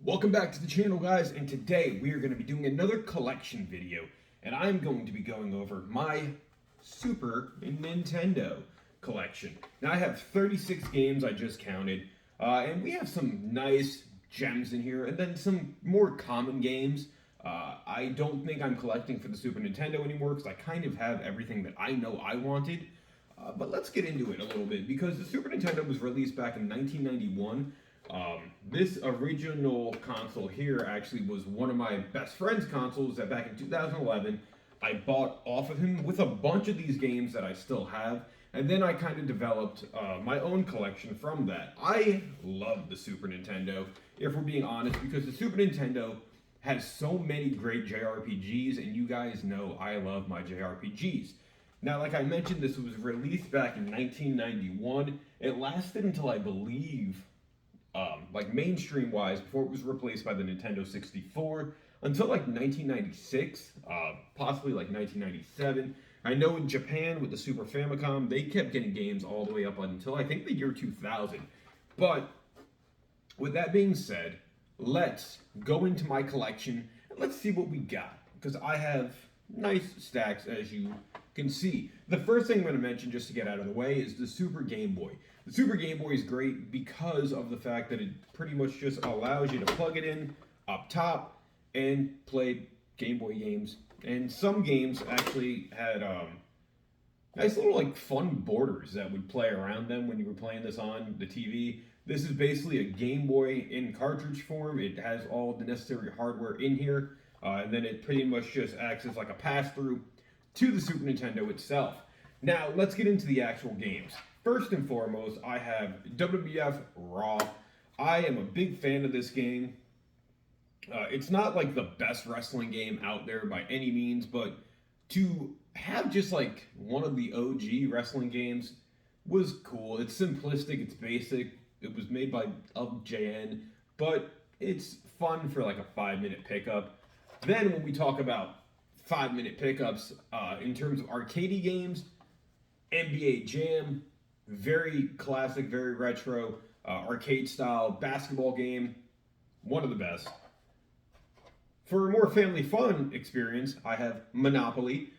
Welcome back to the channel, guys, and today we are going to be doing another collection video, and I'm going to be going over my Super Nintendo collection. Now, I have 36 games I just counted, and we have some nice gems in here, and then some more common games. I don't think I'm collecting for the Super Nintendo anymore, because I kind of have everything that I know I wanted. But let's get into it a little bit, because the Super Nintendo was released back in 1991. This original console here actually was one of my best friend's consoles that back in 2011 I bought off of him with a bunch of these games that I still have, and then I kind of developed my own collection from that. I love the Super Nintendo, if we're being honest, because the Super Nintendo has so many great JRPGs, and you guys know I love my JRPGs. Now, like I mentioned, this was released back in 1991. It lasted until, I believe, like mainstream wise, before it was replaced by the Nintendo 64, until like 1996, possibly like 1997. I know in Japan with the Super Famicom, they kept getting games all the way up until I think the year 2000. But with that being said, let's go into my collection and let's see what we got, because I have nice stacks, as you can see. The first thing I'm going to mention, just to get out of the way, is the Super Game Boy. The Super Game Boy is great because of the fact that it pretty much just allows you to plug it in up top and play Game Boy games. And some games actually had nice little like fun borders that would play around them when you were playing this on the TV. This is basically a Game Boy in cartridge form. It has all the necessary hardware in here, and then it pretty much just acts as like a pass-through to the Super Nintendo itself. Now, let's get into the actual games. First and foremost, I have WWF Raw. I am a big fan of this game. It's not like the best wrestling game out there by any means, but to have just like one of the OG wrestling games was cool. It's simplistic, it's basic. It was made by JN, but it's fun for like a 5-minute pickup. Then when we talk about 5-minute pickups, in terms of arcade games, NBA Jam, very classic, very retro, arcade style basketball game, one of the best. For a more family fun experience, I have Monopoly.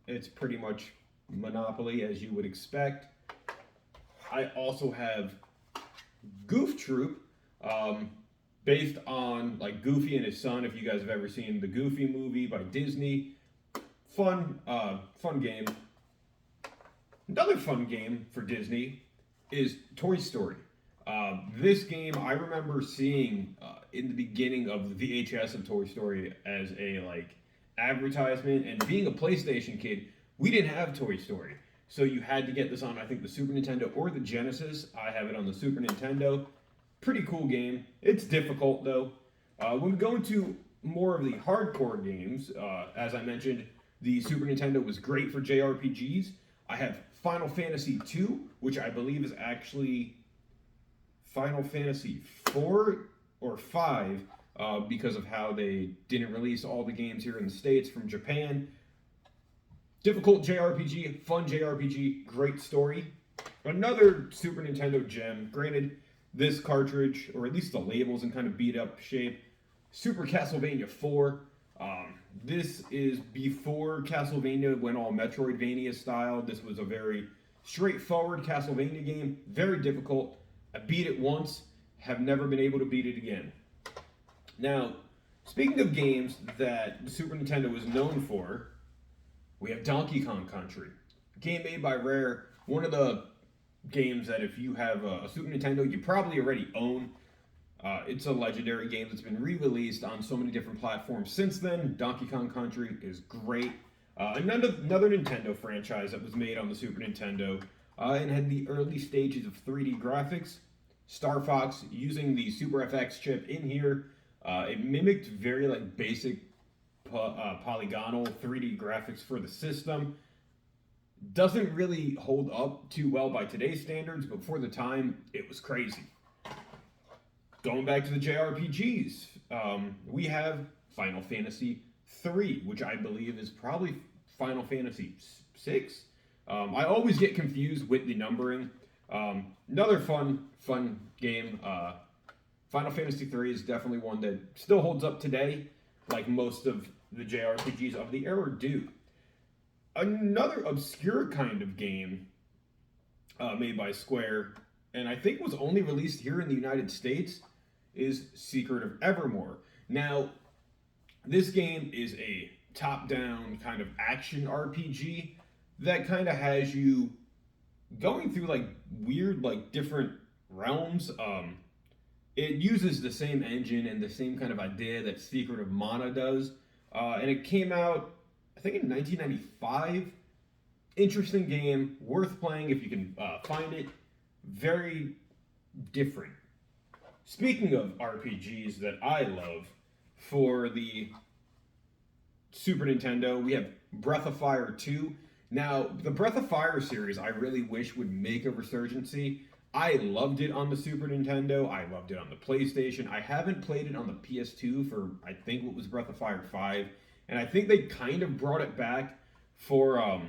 It's pretty much Monopoly as you would expect. I also have Goof Troop, based on like Goofy and his son. If you guys have ever seen the Goofy movie by Disney, fun game. Another fun game for Disney is Toy Story. This game I remember seeing in the beginning of the VHS of Toy Story as a like advertisement, and being a PlayStation kid, we didn't have Toy Story. So you had to get this on, I think, the Super Nintendo or the Genesis. I have it on the Super Nintendo. Pretty cool game. It's difficult, though. When we go into more of the hardcore games, as I mentioned, the Super Nintendo was great for JRPGs. I have Final Fantasy II, which I believe is actually Final Fantasy 4 or 5, because of how they didn't release all the games here in the States from Japan. Difficult JRPG, fun JRPG, great story. Another Super Nintendo gem, granted, this cartridge, or at least the label's in kind of beat up shape, Super Castlevania 4. This is before Castlevania went all Metroidvania style. This was a very straightforward Castlevania game, very difficult. I beat it once, have never been able to beat it again. Now, speaking of games that the Super Nintendo was known for, we have Donkey Kong Country, a game made by Rare, one of the games that if you have a Super Nintendo, you probably already own. It's a legendary game that's been re-released on so many different platforms since then. Donkey Kong Country is great. Another Nintendo franchise that was made on the Super Nintendo and had the early stages of 3D graphics. Star Fox, using the Super FX chip in here, it mimicked very like basic polygonal 3D graphics for the system. Doesn't really hold up too well by today's standards, but for the time, it was crazy. Going back to the JRPGs, we have Final Fantasy III, which I believe is probably Final Fantasy VI. I always get confused with the numbering. Another fun game. Final Fantasy III is definitely one that still holds up today, like most of the JRPGs of the era do. Another obscure kind of game made by Square, and I think was only released here in the United States, is Secret of Evermore. Now, this game is a top-down kind of action RPG that kind of has you going through like weird, like different realms. It uses the same engine and the same kind of idea that Secret of Mana does, and it came out, I think, in 1995. Interesting game, worth playing if you can find it. Very different. Speaking of RPGs that I love, for the Super Nintendo, we have Breath of Fire 2. Now, the Breath of Fire series, I really wish would make a resurgency. I loved it on the Super Nintendo. I loved it on the PlayStation. I haven't played it on the PS2 for, I think, what was Breath of Fire 5. And I think they kind of brought it back for,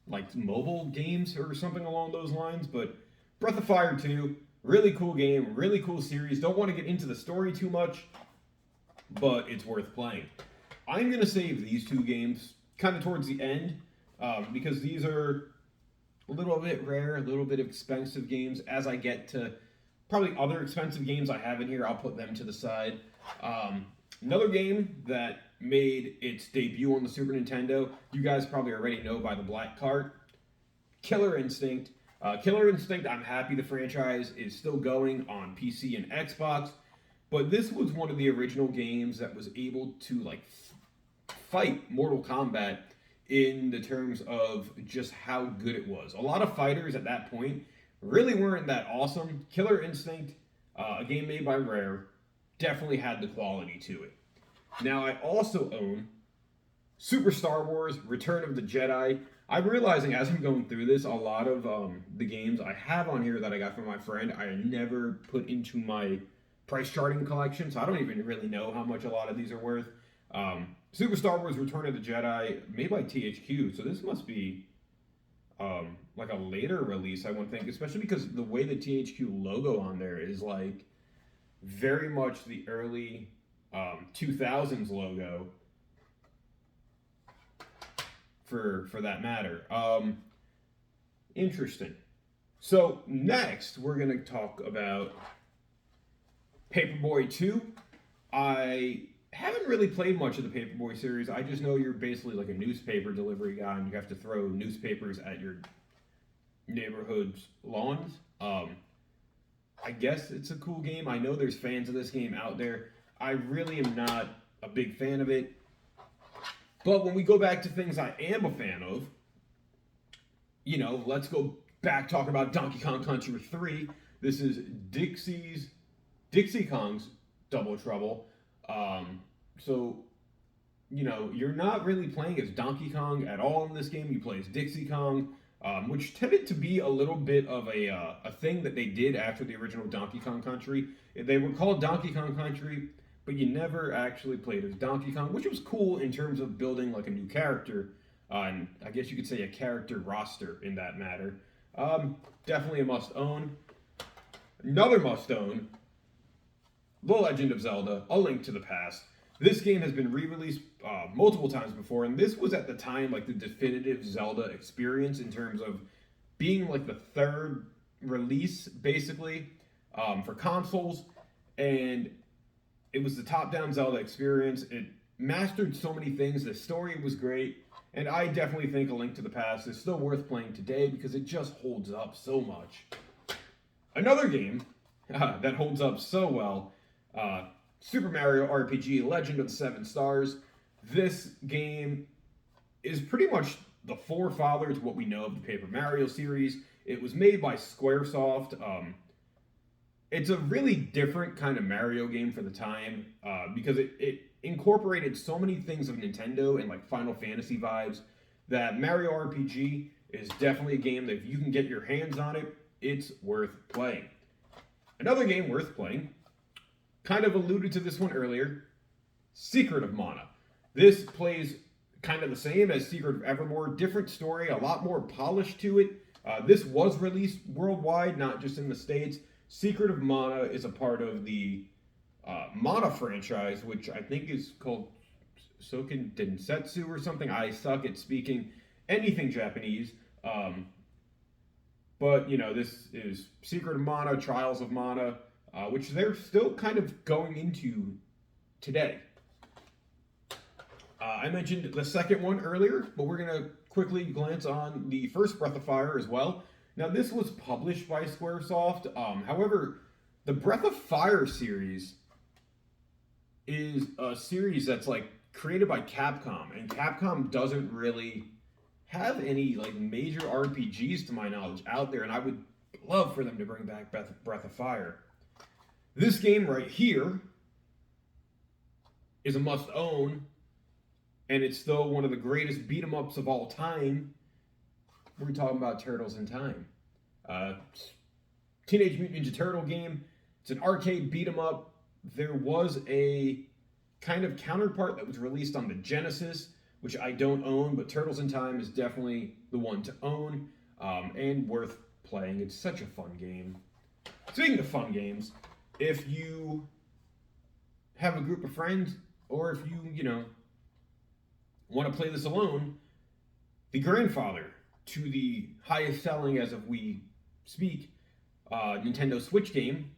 like, mobile games or something along those lines. But Breath of Fire 2, really cool game, really cool series. Don't want to get into the story too much, but it's worth playing. I'm going to save these two games kind of towards the end because these are a little bit rare, a little bit expensive games. As I get to probably other expensive games I have in here, I'll put them to the side. Another game that made its debut on the Super Nintendo, you guys probably already know by the black cart, Killer Instinct. Killer Instinct, I'm happy the franchise is still going on PC and Xbox, but this was one of the original games that was able to like fight Mortal Kombat in the terms of just how good it was. A lot of fighters at that point really weren't that awesome. Killer Instinct, a game made by Rare, definitely had the quality to it. Now, I also own Super Star Wars Return of the Jedi. I'm realizing as I'm going through this, a lot of the games I have on here that I got from my friend, I never put into my price charting collection, so I don't even really know how much a lot of these are worth. Super Star Wars Return of the Jedi, made by THQ, so this must be like a later release, I would think, especially because the way the THQ logo on there is like very much the early 2000s logo for that matter. Interesting. So next we're going to talk about Paperboy 2. I haven't really played much of the Paperboy series. I just know you're basically like a newspaper delivery guy and you have to throw newspapers at your neighborhood's lawns. I guess it's a cool game. I know there's fans of this game out there. I really am not a big fan of it. But when we go back to things I am a fan of, you know, let's go back talking about Donkey Kong Country 3. This is Dixie Kong's Double Trouble. So, you know, you're not really playing as Donkey Kong at all in this game. You play as Dixie Kong, which tended to be a little bit of a thing that they did after the original Donkey Kong Country. They were called Donkey Kong Country, but you never actually played as Donkey Kong, which was cool in terms of building like a new character, and I guess you could say a character roster in that matter. Definitely a must-own. Another must-own, The Legend of Zelda, A Link to the Past. This game has been re-released multiple times before, and this was at the time like the definitive Zelda experience in terms of being like the third release, basically, for consoles, and it was the top-down Zelda experience. It mastered so many things. The story was great, and I definitely think A Link to the Past is still worth playing today because it just holds up so much. Another game that holds up so well, Super Mario RPG Legend of the Seven Stars. This game is pretty much the forefather to what we know of the Paper Mario series. It was made by Squaresoft. It's a really different kind of Mario game for the time because it incorporated so many things of Nintendo and like Final Fantasy vibes that Mario RPG is definitely a game that if you can get your hands on it, it's worth playing. Another game worth playing, kind of alluded to this one earlier, Secret of Mana. This plays kind of the same as Secret of Evermore, different story, a lot more polish to it. This was released worldwide, not just in the States, Secret of Mana is a part of the Mana franchise, which I think is called Soken Densetsu or something. I suck at speaking anything Japanese. But, this is Secret of Mana, Trials of Mana, which they're still kind of going into today. I mentioned the second one earlier, but we're going to quickly glance on the first Breath of Fire as well. Now, this was published by Squaresoft. However, the Breath of Fire series is a series that's like created by Capcom, and Capcom doesn't really have any like major RPGs to my knowledge out there, and I would love for them to bring back Breath of Fire. This game right here is a must own, and it's still one of the greatest beat 'em ups of all time. We're talking about Turtles in Time. Teenage Mutant Ninja Turtle game. It's an arcade beat 'em up. There was a kind of counterpart that was released on the Genesis, which I don't own, but Turtles in Time is definitely the one to own, and worth playing. It's such a fun game. Speaking of fun games, if you have a group of friends, or if you want to play this alone, the grandfather to the highest selling, as of we speak, Nintendo Switch game,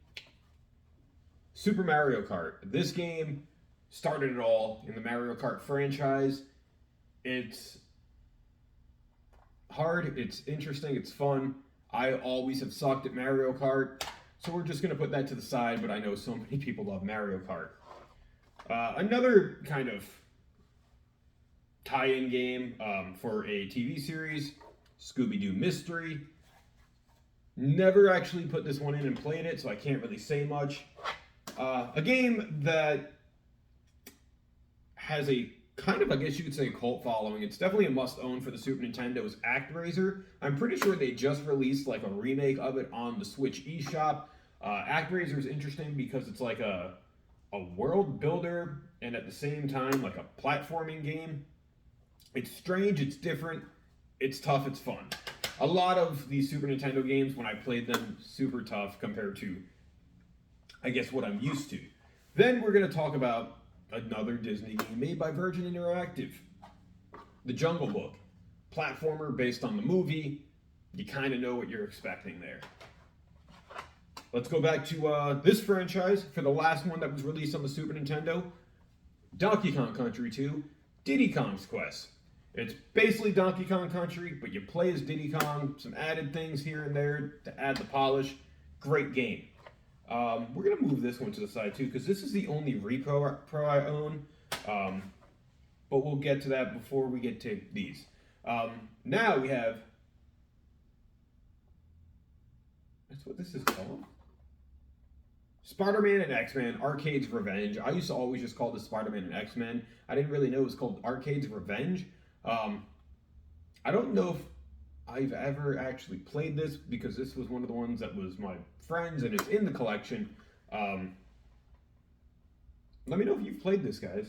Super Mario Kart. This game started it all in the Mario Kart franchise. It's hard, it's interesting, it's fun. I always have sucked at Mario Kart, so we're just going to put that to the side, but I know so many people love Mario Kart. Another kind of tie-in game for a TV series, Scooby-Doo Mystery. Never actually put this one in and played it, so I can't really say much. A game that has a kind of, I guess you could say, cult following. It's definitely a must-own for the Super Nintendo's ActRaiser. I'm pretty sure they just released like a remake of it on the Switch eShop. ActRaiser is interesting because it's like a world builder and at the same time like a platforming game. It's strange, it's different, it's tough, it's fun. A lot of these Super Nintendo games, when I played them, super tough compared to, I guess, what I'm used to. Then we're going to talk about another Disney game made by Virgin Interactive, The Jungle Book. Platformer based on the movie. You kind of know what you're expecting there. Let's go back to this franchise for the last one that was released on the Super Nintendo. Donkey Kong Country 2, Diddy Kong's Quest. It's basically Donkey Kong Country, but you play as Diddy Kong, some added things here and there to add the polish. Great game. We're going to move this one to the side too, because this is the only repro I own. But we'll get to that before we get to these. Now we have... That's what this is called. Spider-Man and X-Men, Arcade's Revenge. I used to always just call this Spider-Man and X-Men. I didn't really know it was called Arcade's Revenge. I don't know if I've ever actually played this because this was one of the ones that was my friend's and it's in the collection. Let me know if you've played this, guys.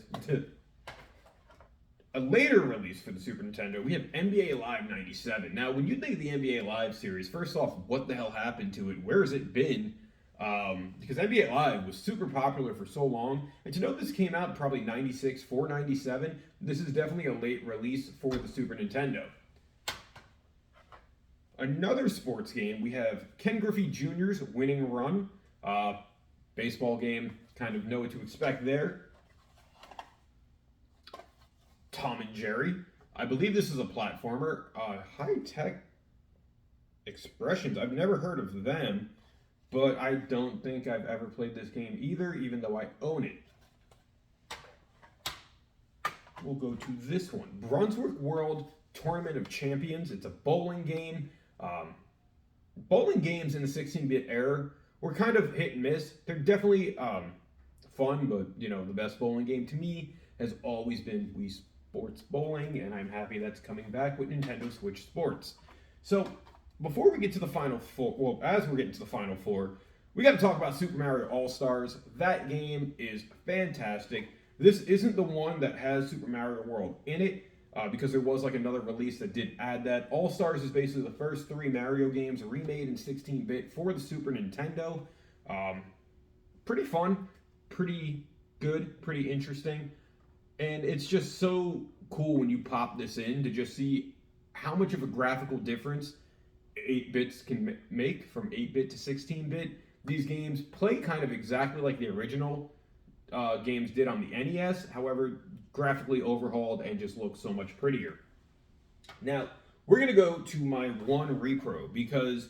A later release for the Super Nintendo, we have NBA Live 97. Now, when you think of the NBA Live series, first off, what the hell happened to it? Where has it been? Because NBA Live was super popular for so long, and to know this came out probably 96 for 97, this is definitely a late release for the Super Nintendo. Another sports game, we have Ken Griffey Jr.'s Winning Run. Baseball game, kind of know what to expect there. Tom and Jerry. I believe this is a platformer. High Tech Expressions. I've never heard of them. But I don't think I've ever played this game either, even though I own it. We'll go to this one. Brunswick World Tournament of Champions. It's a bowling game. Bowling games in the 16-bit era were kind of hit and miss. They're definitely fun, but the best bowling game to me has always been Wii Sports Bowling, and I'm happy that's coming back with Nintendo Switch Sports. So, before we get to the Final Four, well, as we're getting to the Final Four, we got to talk about Super Mario All-Stars. That game is fantastic. This isn't the one that has Super Mario World in it, because there was like another release that did add that. All-Stars is basically the first 3 Mario games remade in 16-bit for the Super Nintendo. Um, Pretty fun, pretty good, pretty interesting. And it's just so cool when you pop this in to just see how much of a graphical difference 8 bits can make from 8-bit to 16-bit. These games play kind of exactly like the original games did on the NES, however, graphically overhauled and just look so much prettier. Now, we're going to go to my one repro because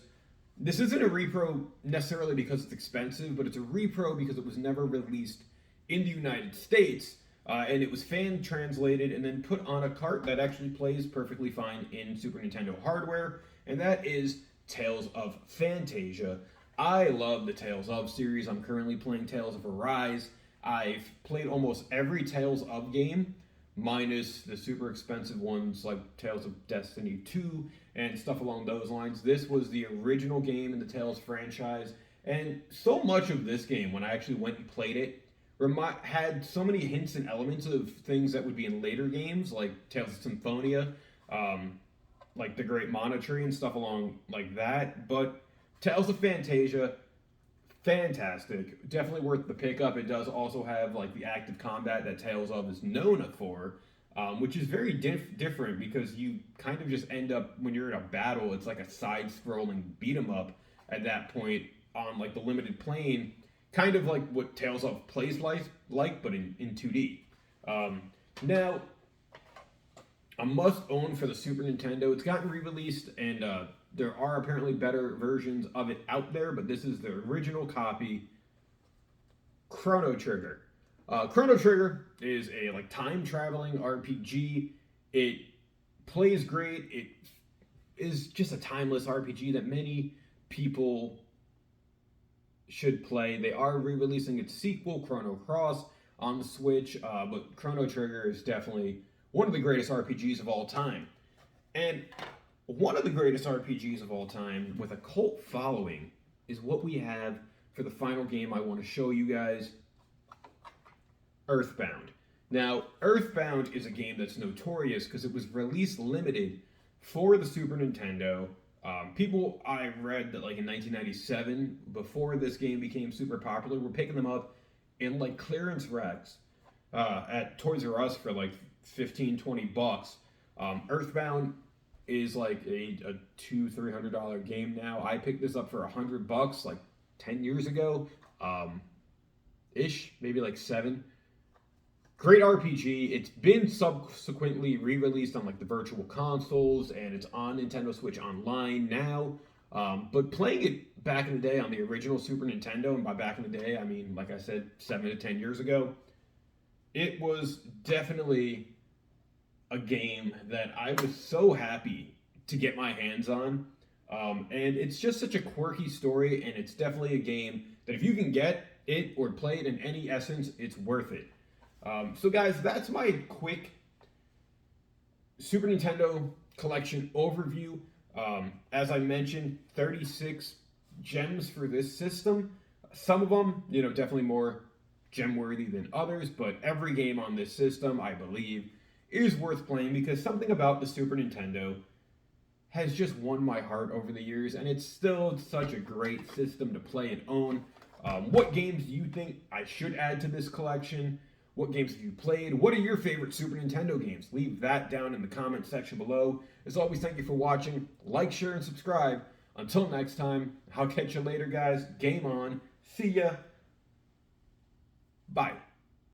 this isn't a repro necessarily because it's expensive, but it's a repro because it was never released in the United States. And it was fan translated and then put on a cart that actually plays perfectly fine in Super Nintendo hardware, and that is Tales of Phantasia. I love the Tales of series. I'm currently playing Tales of Arise. I've played almost every Tales of game, minus the super expensive ones like Tales of Destiny 2 and stuff along those lines. This was the original game in the Tales franchise, and so much of this game, when I actually went and played it, had so many hints and elements of things that would be in later games, like Tales of Symphonia, like the Great Mana Tree and stuff along like that. But Tales of Phantasia, fantastic, definitely worth the pickup. It does also have like the active combat that Tales of is known for, which is very different because you kind of just end up when you're in a battle. It's like a side-scrolling beat 'em up at that point on like the limited plane, kind of like what Tales of plays like but in 2D. Now, a must-own for the Super Nintendo. It's gotten re-released, and there are apparently better versions of it out there, but this is the original copy, Chrono Trigger. Chrono Trigger is a like time-traveling RPG. It plays great. It is just a timeless RPG that many people should play. They are re-releasing its sequel, Chrono Cross, on the Switch, but Chrono Trigger is definitely one of the greatest RPGs of all time. And one of the greatest RPGs of all time with a cult following is what we have for the final game I want to show you guys, Earthbound. Now, Earthbound is a game that's notorious because it was released limited for the Super Nintendo. People, I read that like in 1997, before this game became super popular, were picking them up in like clearance racks at Toys R Us for like 15, 20 bucks. Earthbound is like a $200-300 game now. I picked this up for $100 like 10 years ago, ish, maybe like 7. Great RPG. It's been subsequently re-released on like the virtual consoles, and it's on Nintendo Switch Online now. But playing it back in the day on the original Super Nintendo, and by back in the day, I mean, like I said, 7 to 10 years ago, it was definitely a game that I was so happy to get my hands on. And it's just such a quirky story, and it's definitely a game that if you can get it or play it in any essence, it's worth it. So guys, that's my quick Super Nintendo collection overview. As I mentioned, 36 gems for this system. Some of them, definitely more gem-worthy than others, but every game on this system, I believe, is worth playing because something about the Super Nintendo has just won my heart over the years, and it's still such a great system to play and own. What games do you think I should add to this collection? What games have you played? What are your favorite Super Nintendo games? Leave that down in the comment section below. As always, thank you for watching. Like, share, and subscribe. Until next time, I'll catch you later, guys. Game on. See ya.